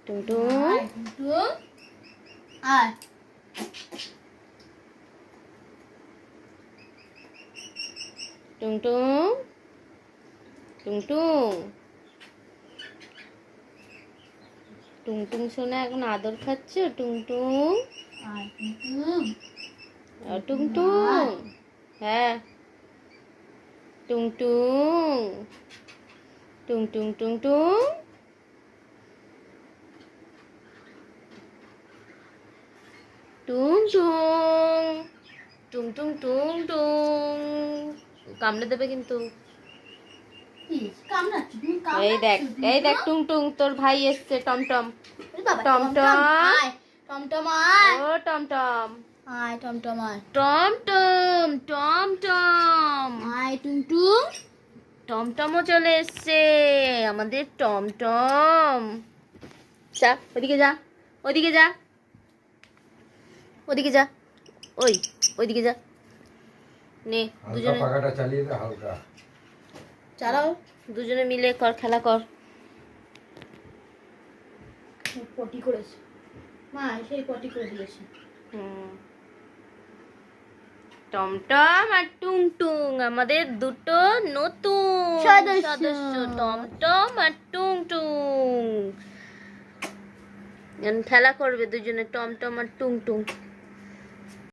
টুংটুং আয় টুংটুং টুংটুং টুংটুং সোনা এখন আদর খাচ্ছ টুংটুং আয় টুংটুং টুংটুং হ্যাঁ টুংটুং টুংটুং টুংটুং টুংটুং টুংটুং টুংটুং কামড়ে দেবে কিন্তু এই দেখ টুংটুং তোর ভাই এসছে টমটম টমটম টমটম আয় ও টমটম আয় টমটম আয় টমটম টমটম আয় টুংটুং টমটমও চলে এসছে আমাদের টমটম যা ওদিকে যা ওদিকে যা ওদিকে যা ওইদিকে যা নে দুজনে পাখাটা চালিয়ে দে হালকা চালাও দুজনে মিলে কর খেলা কর পটি করেছে মা সেই পটি করে দিয়েছে টমটম আর টুংটুং আমাদের দুটো নতুন সদস্য টমটম আর টুংটুং এখন খেলা করবে দুজনে টমটম আর টুংটুং